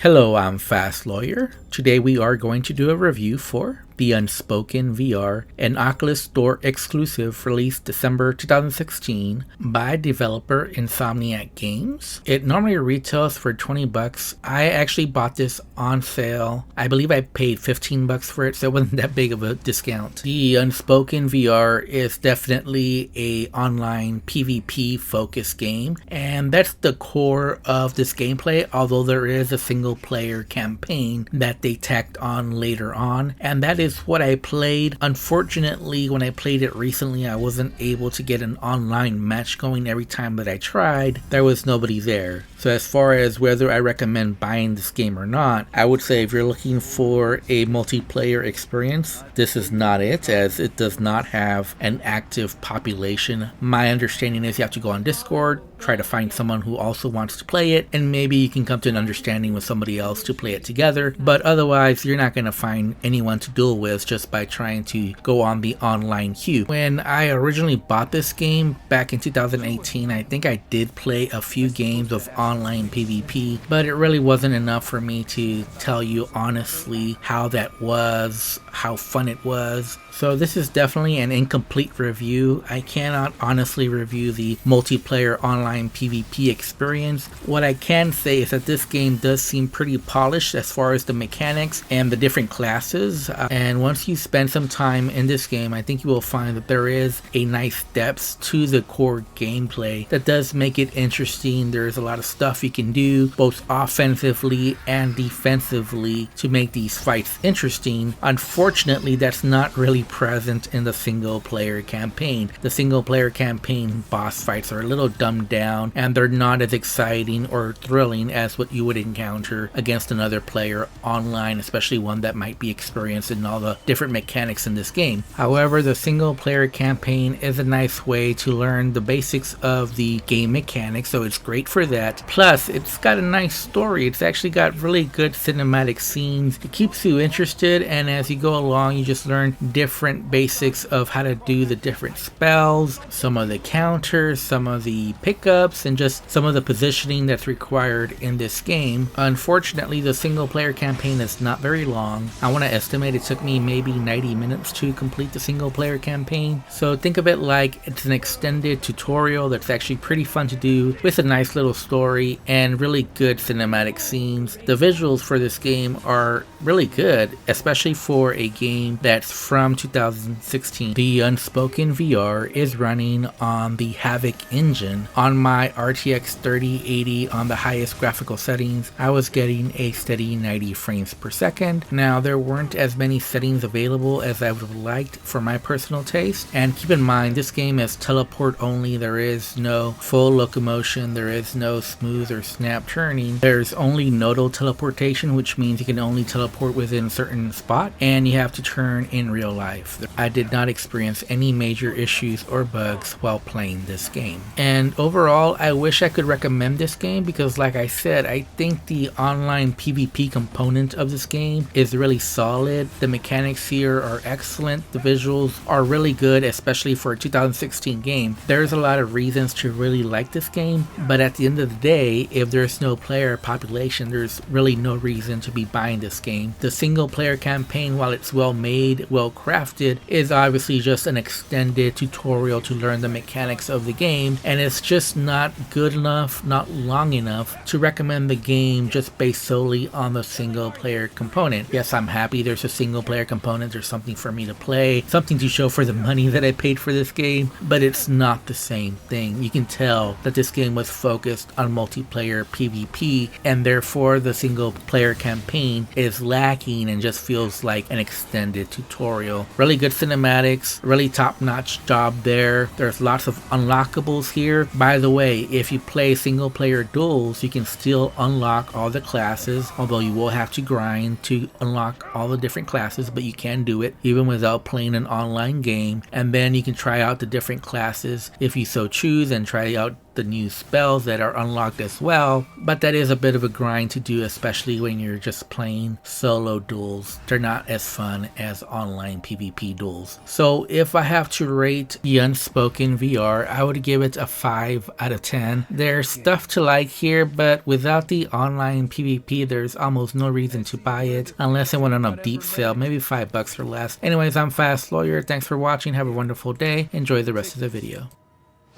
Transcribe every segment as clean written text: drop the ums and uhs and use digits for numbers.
Hello, I'm Fast Lawyer. Today we are going to do a review for the Unspoken VR, an Oculus Store exclusive released December 2016 by developer Insomniac Games. It normally retails for $20. I actually bought this on sale. I believe I paid $15 for it, so it wasn't that big of a discount. The Unspoken VR is definitely a online PvP focused game, and that's the core of this gameplay, although there is a single player campaign that they tacked on later on, and that is what I played. Unfortunately, when I played it recently, I wasn't able to get an online match going. Every time that I tried, there was nobody there. So as far as whether I recommend buying this game or not, I would say if you're looking for a multiplayer experience, this is not it, as it does not have an active population. My understanding is you have to go on Discord, try to find someone who also wants to play it, and maybe you can come to an understanding with somebody else to play it together. But otherwise, you're not going to find anyone to duel with just by trying to go on the online queue. When I originally bought this game back in 2018, I think I did play a few games of online PvP, but it really wasn't enough for me to tell you honestly how that was, how fun it was. So this is definitely an incomplete review. I cannot honestly review the multiplayer online PvP experience. What I can say is that this game does seem pretty polished as far as the mechanics and the different classes. And once you spend some time in this game, I think you will find that there is a nice depth to the core gameplay that does make it interesting. There's a lot of stuff you can do both offensively and defensively to make these fights interesting. Unfortunately, that's not really present in the single player campaign. The single player campaign boss fights are a little dumbed down, and they're not as exciting or thrilling as what you would encounter against another player online, especially one that might be experienced in all the different mechanics in this game. However, the single player campaign is a nice way to learn the basics of the game mechanics, so it's great for that. Plus, it's got a nice story. It's actually got really good cinematic scenes. It keeps you interested, and as you go along, you just learn different basics of how to do the different spells, some of the counters, some of the pickups, and just some of the positioning that's required in this game. Unfortunately, the single player campaign is not very long. I want to estimate it took me maybe 90 minutes to complete the single player campaign. So think of it like it's an extended tutorial that's actually pretty fun to do with a nice little story and really good cinematic scenes. The visuals for this game are really good, especially for a game that's from 2016. The Unspoken VR is running on the Havoc engine. On my RTX 3080 on the highest graphical settings, I was getting a steady 90 frames per second. Now, there weren't as many settings available as I would have liked for my personal taste, and keep in mind this game is teleport only. There is no full locomotion, there is no smooth or snap turning. There's only nodal teleportation, which means you can only teleport within a certain spot, and you have to turn in real life. I did not experience any major issues or bugs while playing this game. And overall, I wish I could recommend this game because, like I said, I think the online PvP component of this game is really solid. The mechanics here are excellent. The visuals are really good, especially for a 2016 game. There's a lot of reasons to really like this game, but at the end of the day, if there's no player population, there's really no reason to be buying this game. The single player campaign, while it's well made, well crafted, is obviously just an extended tutorial to learn the mechanics of the game, and it's just not good enough, not long enough to recommend the game just based solely on the single player component. Yes, I'm happy there's a single player component. There's something for me to play, something to show for the money that I paid for this game, but it's not the same thing. You can tell that this game was focused on multiplayer PvP, and therefore the single player campaign is lacking and just feels like an extended tutorial. Really good cinematics, really top-notch job there. There's lots of unlockables here. By the way, if you play single player duels, you can still unlock all the classes, although you will have to grind to unlock all the different classes, but you can do it even without playing an online game. And then you can try out the different classes if you so choose and try out the new spells that are unlocked as well, but that is a bit of a grind to do, especially when you're just playing solo duels. They're not as fun as online PvP duels. So if I have to rate the Unspoken VR, I would give it a 5 out of 10. There's stuff to like here, but without the online PvP, there's almost no reason to buy it unless it went on a deep sale, maybe $5 or less. Anyways, I'm Fast Lawyer. Thanks for watching. Have a wonderful day. Enjoy the rest of the video.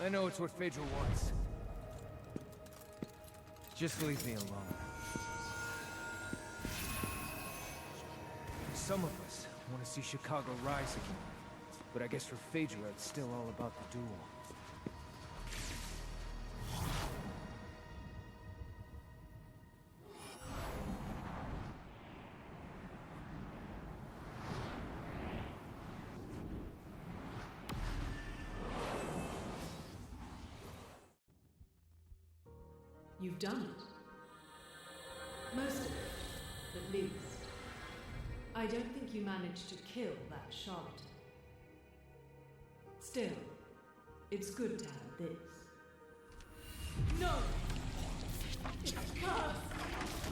I know it's what Phaedra wants. Just leave me alone. Some of us want to see Chicago rise again. But I guess for Phaedra, it's still all about the duel. You've done it. Most of it, at least. I don't think you managed to kill that charlatan. Still, it's good to have this. No! It's cursed!